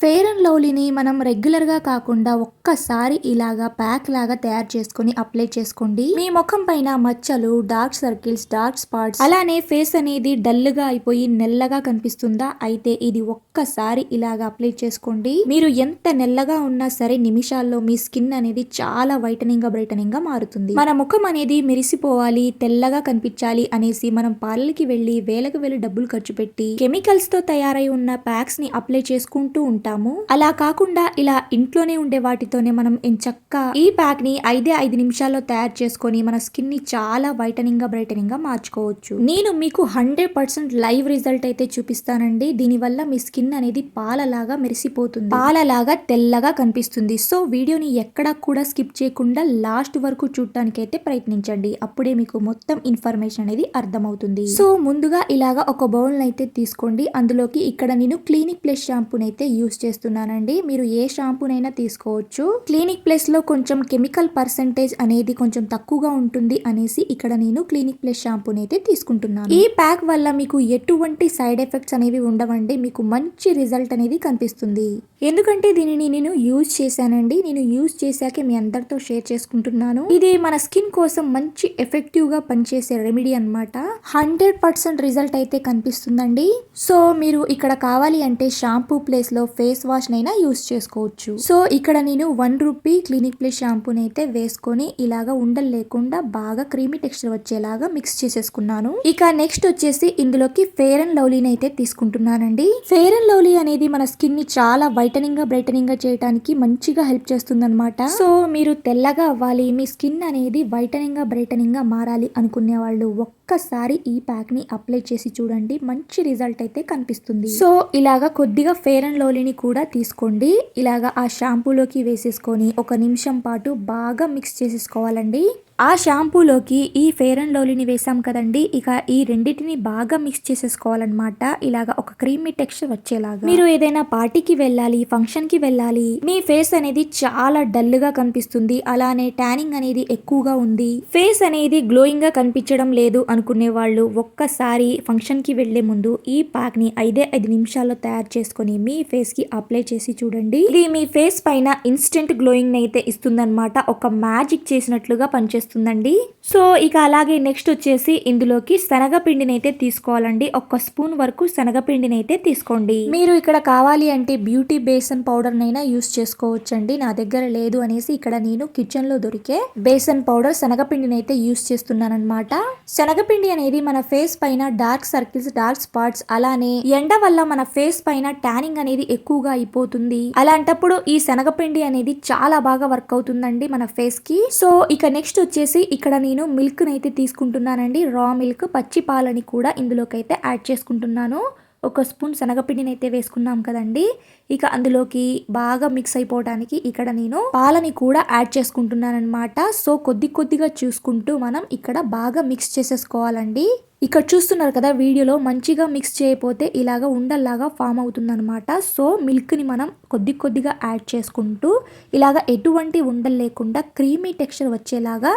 Fair and లవ్లీని మనం రెగ్యులర్గా కాకుండా ఒక్కసారి ఇలాగా ప్యాక్ లాగా తయారు చేసుకొని అప్లై చేసుకోండి. మీ ముఖం పైన మచ్చలు, డార్క్ సర్కిల్స్, డార్క్ స్పాట్స్, అలానే ఫేస్ అనేది డల్గా అయిపోయి నెల్లగా కనిపిస్తుందా? అయితే ఇది ఒక్కసారి ఇలాగా అప్లై చేసుకోండి. మీరు ఎంత నెల్లగా ఉన్నా సరే నిమిషాల్లో మీ స్కిన్ అనేది చాలా వైటనింగ్ గా బ్రైటనింగ్ గా మారుతుంది. మన ముఖం అనేది మెరిసిపోవాలి, తెల్లగా కనిపించాలి అనేసి మనం పార్లర్కి వెళ్ళి వేలకు వేలు డబ్బులు ఖర్చు పెట్టి కెమికల్స్ తో తయారై ఉన్న ప్యాక్స్ ని అప్లై చేసుకుంటూ ఉంటాం. అలా కాకుండా ఇలా ఇంట్లోనే ఉండే వాటితోనే మనం ఎంచక్కా ఈ ప్యాక్ ని 5 నిమిషాల్లో తయారు చేసుకొని మన స్కిన్ ని చాలా వైటనింగ్ గా బ్రైటనింగ్ గా మార్చుకోవచ్చు. నేను మీకు 100% లైవ్ రిజల్ట్ అయితే చూపిస్తానండి. దీనివల్ల మీ స్కిన్ అనేది పాలలాగా మెరిసిపోతుంది, పాలలాగా తెల్లగా కనిపిస్తుంది. సో వీడియోని ఎక్కడా కూడా స్కిప్ చేయకుండా లాస్ట్ వరకు చూడటానికి అయితే ప్రయత్నించండి. అప్పుడే మీకు మొత్తం ఇన్ఫర్మేషన్ అనేది అర్థమవుతుంది. సో ముందుగా ఇలాగా ఒక బౌల్ అయితే తీసుకోండి. అందులోకి ఇక్కడ నేను క్లినిక్ ప్లస్ షాంపూని అయితే యూస్ చేస్తున్నానండి. మీరు ఏ షాంపూనైనా తీసుకోవచ్చు. క్లినిక్ ప్లస్ లో కొంచెం కెమికల్ పర్సెంటేజ్ అనేది కొంచెం తక్కువగా ఉంటుంది అనేసి ఇక్కడ నేను క్లినిక్ ప్లస్ షాంపూని అయితే తీసుకుంటున్నాను. ఈ ప్యాక్ వల్ల మీకు ఎటువంటి సైడ్ ఎఫెక్ట్స్ అనేవి ఉండవండి. మీకు మంచి రిజల్ట్ అనేది కనిపిస్తుంది. ఎందుకంటే దీనిని నేను యూజ్ చేశానండి. నేను యూజ్ చేశాకే మీ అందరితో షేర్ చేసుకుంటున్నాను. ఇది మన స్కిన్ కోసం మంచి ఎఫెక్టివ్ గా పనిచేసే రెమెడీ అన్నమాట. 100% రిజల్ట్ అయితే కనిపిస్తుందండి. సో మీరు ఇక్కడ కావాలి అంటే షాంపూ ప్లేస్ లో ఫేస్ వాష్ నైనా యూస్ చేసుకోవచ్చు. సో ఇక్కడ నేను 1 రూపీ క్లినిక్ ప్లస్ షాంపూని అయితే వేసుకొని ఇలాగా ఉండలు లేకుండా బాగా క్రీమీ టెక్స్చర్ వచ్చేలాగా మిక్స్ చేసేసుకున్నాను. ఇక నెక్స్ట్ వచ్చేసి ఇందులోకి ఫెయిర్ అండ్ లవ్లీని అయితే తీసుకుంటున్నానండి. ఫెయిర్ అండ్ లవ్లీ అనేది మన స్కిన్ ని చాలా వైటనింగ్ గా బ్రైటనింగ్ గా చేయడానికి మంచిగా హెల్ప్ చేస్తుంది అనమాట. సో మీరు తెల్లగా అవ్వాలి, మీ స్కిన్ అనేది వైటనింగ్ గా బ్రైటనింగ్ గా మారాలి అనుకునే వాళ్ళు ఒక్కసారి ఈ ప్యాక్ ని అప్లై చేసి చూడండి. మంచి రిజల్ట్ అయితే కనిపిస్తుంది. సో ఇలాగా కొద్దిగా ఫెయిర్ అండ్ లవ్లీని కూడా తీసుకోండి. ఇలాగా ఆ షాంపూలోకి వేసేసుకొని 1 నిమిషం పాటు బాగా మిక్స్ చేసేసుకోవాలండి. ఆ షాంపూలోకి ఈ ఫెయిర్ అండ్ లవ్లీని వేసాం కదండి. ఇక ఈ రెండింటిని బాగా మిక్స్ చేసేసుకోవాలన్నమాట. ఇలాగా ఒక క్రీమీ టెక్స్చర్ వచ్చేలాగా. మీరు ఏదైనా పార్టీకి వెళ్ళాలి, ఫంక్షన్ కి వెళ్ళాలి, మీ ఫేస్ అనేది చాలా డల్ గా కనిపిస్తుంది, అలానే ట్యానింగ్ అనేది ఎక్కువగా ఉంది, ఫేస్ అనేది గ్లోయింగ్ గా కనిపించడం లేదు అనుకునే వాళ్ళు ఒక్కసారి ఫంక్షన్ కి వెళ్లే ముందు ఈ ప్యాక్ ని 5 నిమిషాల్లో తయారు చేసుకొని మీ ఫేస్ కి అప్లై చేసి చూడండి. ఇది మీ ఫేస్ పైన ఇన్స్టెంట్ గ్లోయింగ్ అయితే ఇస్తుందన్నమాట. ఒక మ్యాజిక్ చేసినట్లుగా పనిచేస్తుంది. సో ఇక అలాగే నెక్స్ట్ వచ్చేసి ఇందులోకి శనగపిండిని అయితే తీసుకోవాలండి. 1 స్పూన్ వరకు శనగపిండిని అయితే తీసుకోండి. మీరు ఇక్కడ కావాలి అంటే బ్యూటీ బేసన్ పౌడర్ నైనా యూస్ చేసుకోవచ్చండి. నా దగ్గర లేదు అనేసి ఇక్కడ నేను కిచెన్ లో దొరికే బేసన్ పౌడర్ శనగపిండిని అయితే యూస్ చేస్తున్నాను అనమాట. శనగపిండి అనేది మన ఫేస్ పైన డార్క్ సర్కిల్స్, డార్క్ స్పాట్స్, అలానే ఎండ వల్ల మన ఫేస్ పైన ట్యానింగ్ అనేది ఎక్కువగా అయిపోతుంది. అలాంటప్పుడు ఈ శనగపిండి అనేది చాలా బాగా వర్క్ అవుతుందండి మన ఫేస్ కి. సో ఇక నెక్స్ట్ వచ్చేసి ఇక్కడ నేను మిల్క్ నైతే తీసుకుంటున్నానండి. రా మిల్క్, పచ్చి పాలని కూడా ఇందులోకి అయితే యాడ్ చేసుకుంటున్నాను. 1 స్పూన్ శనగపిండిని అయితే వేసుకున్నాం కదండి. ఇక అందులోకి బాగా మిక్స్ అయిపోవడానికి ఇక్కడ నేను పాలని కూడా యాడ్ చేసుకుంటున్నాను అనమాట. సో కొద్దిగా చూసుకుంటూ మనం ఇక్కడ బాగా మిక్స్ చేసేసుకోవాలండి. ఇక్కడ చూస్తున్నారు కదా వీడియోలో, మంచిగా మిక్స్ చేయకపోతే ఇలాగ ఉండల్లాగా ఫామ్ అవుతుంది అనమాట. సో మిల్క్ ని మనం కొద్దిగా యాడ్ చేసుకుంటూ ఇలాగ ఎటువంటి ఉండలు లేకుండా క్రీమీ టెక్స్చర్ వచ్చేలాగా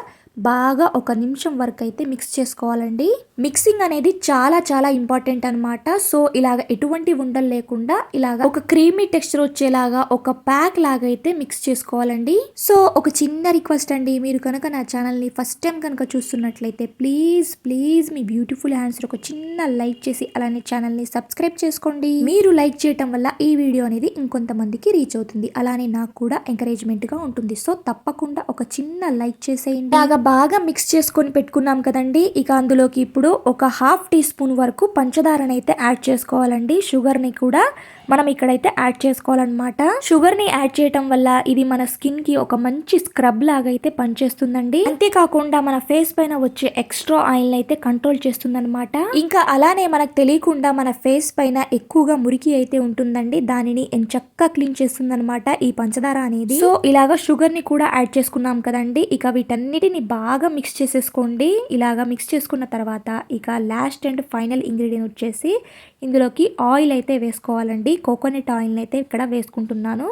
బాగా 1 నిమిషం వరకు అయితే మిక్స్ చేసుకోవాలండి. మిక్సింగ్ అనేది చాలా ఇంపార్టెంట్ అనమాట. సో ఇలాగ ఎటువంటి ఉండలు లేకుండా ఇలాగ ఒక క్రీమీ టెక్స్చర్ వచ్చేలాగా ఒక ప్యాక్ లాగా అయితే మిక్స్ చేసుకోవాలండి. సో ఒక చిన్న రిక్వెస్ట్ అండి, మీరు కనుక నా ఛానల్ ని ఫస్ట్ టైం కనుక చూస్తున్నట్లయితే ప్లీజ్ మీ బ్యూటిఫుల్ హ్యాండ్స్ ఒక చిన్న లైక్ చేసి అలానే ఛానల్ ని సబ్స్క్రైబ్ చేసుకోండి. మీరు లైక్ చేయటం వల్ల ఈ వీడియో అనేది ఇంకొంతమందికి రీచ్ అవుతుంది, అలానే నాకు కూడా ఎంకరేజ్మెంట్ గా ఉంటుంది. సో తప్పకుండా ఒక చిన్న లైక్ చేసేయండి. బాగా మిక్స్ చేసుకొని పెట్టుకున్నాం కదండి. ఇక అందులోకి ఇప్పుడు ఒక 1/2 టీ స్పూన్ వరకు పంచదారని అయితే యాడ్ చేసుకోవాలండి. షుగర్ ని కూడా మనం ఇక్కడైతే యాడ్ చేసుకోవాలన్నమాట. షుగర్ ని యాడ్ చేయటం వల్ల ఇది మన స్కిన్ కి ఒక మంచి స్క్రబ్ లాగా అయితే పనిచేస్తుందండి. అంతేకాకుండా మన ఫేస్ పైన వచ్చే ఎక్స్ట్రా ఆయిల్ అయితే కంట్రోల్ చేస్తుంది అనమాట. ఇంకా అలానే మనకు తెలియకుండా మన ఫేస్ పైన ఎక్కువగా మురికి అయితే ఉంటుందండి, దానిని ఎంచక్కా క్లీన్ చేస్తుంది అనమాట ఈ పంచదార అనేది. సో ఇలాగా షుగర్ ని కూడా యాడ్ చేసుకున్నాం కదండి. ఇక వీటన్నిటిని బాగా మిక్స్ చేసేసుకోండి. ఇలాగా మిక్స్ చేసుకున్న తర్వాత ఇక లాస్ట్ అండ్ ఫైనల్ ఇంగ్రీడియంట్ వచ్చేసి ఇందులోకి ఆయిల్ అయితే వేసుకోవాలండి. కోకోనట్ ఆయిల్ అయితే ఇక్కడ వేసుకుంటున్నాను.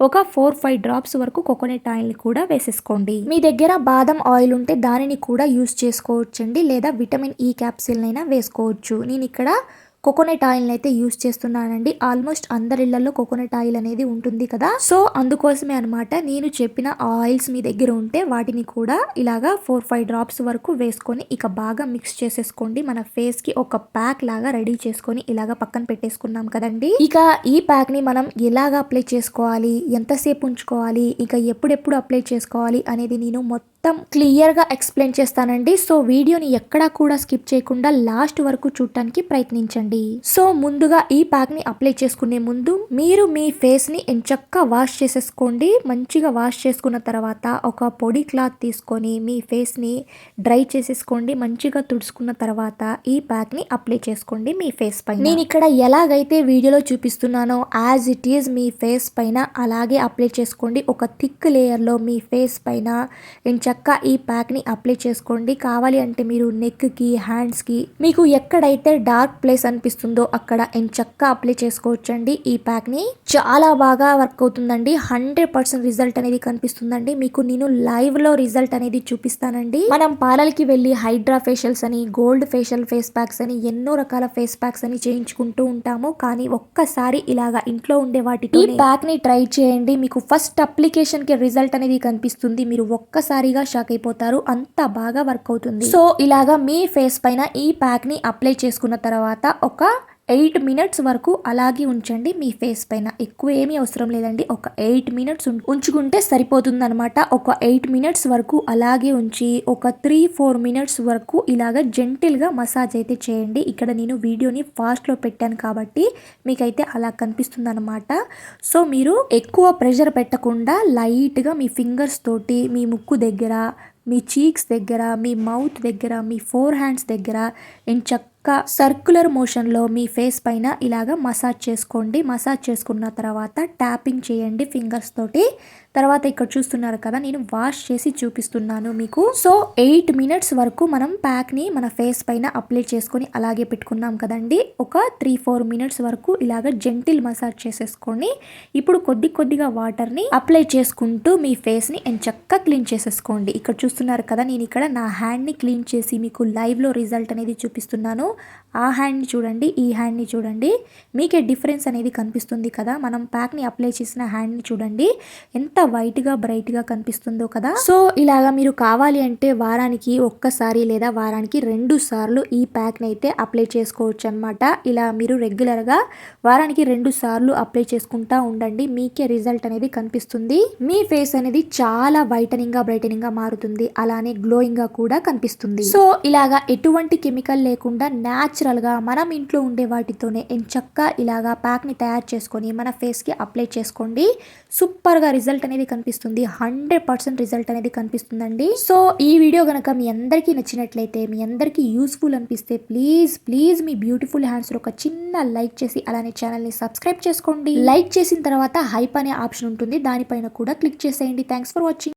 ఒక 4-5 డ్రాప్స్ వరకు కోకోనట్ ఆయిల్ కూడా వేసేసుకోండి. మీ దగ్గర బాదం ఆయిల్ ఉంటే దానిని కూడా యూస్ చేసుకోవచ్చండి, లేదా విటమిన్ ఈ క్యాప్సిల్ అయినా వేసుకోవచ్చు. నేను ఇక్కడ కోకోనట్ ఆయిల్ అయితే యూస్ చేస్తున్నానండి. ఆల్మోస్ట్ అందరి ఇళ్లలో కోకోనట్ ఆయిల్ అనేది ఉంటుంది కదా, సో అందుకోసమే అనమాట నేను చెప్పిన ఆయిల్స్ మీ దగ్గర ఉంటే వాటిని కూడా ఇలాగా 4-5 డ్రాప్స్ వరకు వేసుకొని ఇక బాగా మిక్స్ చేసేసుకోండి. మన ఫేస్ కి ఒక ప్యాక్ లాగా రెడీ చేసుకొని ఇలాగా పక్కన పెట్టేసుకున్నాం కదండి. ఇక ఈ ప్యాక్ ని మనం ఎలాగా అప్లై చేసుకోవాలి, ఎంతసేపు ఉంచుకోవాలి, ఇక ఎప్పుడెప్పుడు అప్లై చేసుకోవాలి అనేది నేను మొత్తం క్లియర్ గా ఎక్స్ప్లెయిన్ చేస్తానండి. సో వీడియోని ఎక్కడా కూడా స్కిప్ చేయకుండా లాస్ట్ వరకు చూడటానికి ప్రయత్నించండి. సో ముందుగా ఈ ప్యాక్ ని అప్లై చేసుకునే ముందు మీరు మీ ఫేస్ ని ఎంచక్కా వాష్ చేసేసుకోండి. మంచిగా వాష్ చేసుకున్న తర్వాత ఒక పొడి క్లాత్ తీసుకొని మీ ఫేస్ ని డ్రై చేసేసుకోండి. మంచిగా తుడుచుకున్న తర్వాత ఈ ప్యాక్ ని అప్లై చేసుకోండి మీ ఫేస్ పైన. నేను ఇక్కడ ఎలాగైతే వీడియోలో చూపిస్తున్నానో యాజ్ ఇట్ ఈజ్ మీ ఫేస్ పైన అలాగే అప్లై చేసుకోండి. ఒక థిక్ లేయర్ లో మీ ఫేస్ పైన ఎంచక్కా ఈ ప్యాక్ ని అప్లై చేసుకోండి. కావాలి అంటే మీరు నెక్ కి, హ్యాండ్స్ కి, మీకు ఎక్కడైతే డార్క్ ప్లేస్ అనిపిస్తుందో అక్కడ ఎంచక్కా అప్లై చేసుకోవచ్చండి. ఈ ప్యాక్ ని చాలా బాగా వర్క్ అవుతుందండి. 100% రిజల్ట్ అనేది కనిపిస్తుందండి. మీకు నేను లైవ్ లో రిజల్ట్ అనేది చూపిస్తానండి. మనం పార్లర్కి వెళ్ళి హైడ్రా ఫేషియల్స్ అని, గోల్డ్ ఫేషియల్ ఫేస్ ప్యాక్స్ అని, ఎన్నో రకాల ఫేస్ ప్యాక్స్ అని చేయించుకుంటూ ఉంటాము. కానీ ఒక్కసారి ఇలాగా ఇంట్లో ఉండే వాటితో ఈ ప్యాక్ ని ట్రై చేయండి. మీకు ఫస్ట్ అప్లికేషన్ కి రిజల్ట్ అనేది కనిపిస్తుంది. మీరు ఒక్కసారిగా షాక్ అయిపోతారు. అంత బాగా వర్క్ అవుతుంది. సో ఇలాగా మీ ఫేస్ పైన ఈ ప్యాక్ ని అప్లై చేసుకున్న తర్వాత ఒక 8 మినిట్స్ వరకు అలాగే ఉంచండి మీ ఫేస్ పైన. ఎక్కువ ఏమీ అవసరం లేదండి. ఒక 8 మినిట్స్ ఉంచుకుంటే సరిపోతుంది అనమాట. ఒక 8 మినిట్స్ వరకు అలాగే ఉంచి ఒక 3-4 మినిట్స్ వరకు ఇలాగ జెంటిల్ గా మసాజ్ అయితే చేయండి. ఇక్కడ నేను వీడియోని ఫాస్ట్ లో పెట్టాను కాబట్టి మీకైతే అలా కనిపిస్తుంది అనమాట. సో మీరు ఎక్కువ ప్రెషర్ పెట్టకుండా లైట్ గా మీ ఫింగర్స్ తోటి మీ ముక్కు దగ్గర, మీ చీక్స్ దగ్గర, మీ మౌత్ దగ్గర, మీ 4 హ్యాండ్స్ దగ్గర ఎంచక్క సర్క్యులర్ మోషన్ లో మీ ఫేస్ పైన ఇలాగా మసాజ్ చేసుకోండి. మసాజ్ చేసుకున్న తర్వాత ట్యాపింగ్ చేయండి ఫింగర్స్ తోటి. తర్వాత ఇక్కడ చూస్తున్నారు కదా, నేను వాష్ చేసి చూపిస్తున్నాను మీకు. సో 8 మినిట్స్ వరకు మనం ప్యాక్ ని మన ఫేస్ పైన అప్లై చేసుకొని అలాగే పెట్టుకున్నాం కదండి. ఒక 3-4 మినిట్స్ వరకు ఇలాగ జెంటిల్ మసాజ్ చేసేసుకొని ఇప్పుడు కొద్దిగా వాటర్ ని అప్లై చేసుకుంటూ మీ ఫేస్ ని ఎంచక్కా క్లీన్ చేసేసుకోండి. ఇక్కడ చూస్తున్నారు కదా, నేను ఇక్కడ నా హ్యాండ్ ని క్లీన్ చేసి మీకు లైవ్ లో రిజల్ట్ అనేది చూపిస్తున్నాను. ఆ హ్యాండ్ ని చూడండి, ఈ హ్యాండ్ ని చూడండి, మీకే డిఫరెన్స్ అనేది కనిపిస్తుంది కదా. మనం ప్యాక్ ని అప్లై చేసిన హ్యాండ్ ని చూడండి ఎంత వైట్ గా బ్రైట్ గా కనిపిస్తుందో కదా. సో ఇలాగా మీరు కావాలి అంటే వారానికి ఒక్కసారి లేదా వారానికి 2 సార్లు ఈ ప్యాక్ ని అయితే అప్లై చేసుకోవచ్చు అనమాట. ఇలా మీరు రెగ్యులర్ గా వారానికి 2 సార్లు అప్లై చేసుకుంటా ఉండండి. మీకే రిజల్ట్ అనేది కనిపిస్తుంది. మీ ఫేస్ అనేది చాలా వైటనింగ్ గా బ్రైటనింగ్ గా మారుతుంది. అలానే గ్లోయింగ్ గా కూడా కనిపిస్తుంది. సో ఇలాగా ఎటువంటి కెమికల్ లేకుండా న్యాచురల్ గా మనం ఇంట్లో ఉండే వాటితోనే ఎంచక్కా ఇలాగా ప్యాక్ ని తయారు చేసుకొని మన ఫేస్ కి అప్లై చేసుకోండి. సూపర్ గా రిజల్ట్ అనేది కనిపిస్తుంది. 100% రిజల్ట్ అనేది కనిపిస్తుందండి. సో ఈ వీడియో గనక మీ అందరికీ నచ్చినట్లయితే, మీ అందరికీ యూస్ఫుల్ అనిపిస్తే ప్లీజ్ మీ బ్యూటిఫుల్ హ్యాండ్స్ ఒక చిన్న లైక్ చేసి అలానే ఛానల్ ని సబ్స్క్రైబ్ చేసుకోండి. లైక్ చేసిన తర్వాత హైప్ అనే ఆప్షన్ ఉంటుంది, దానిపైన కూడా క్లిక్ చేసేయండి. Thanks for watching.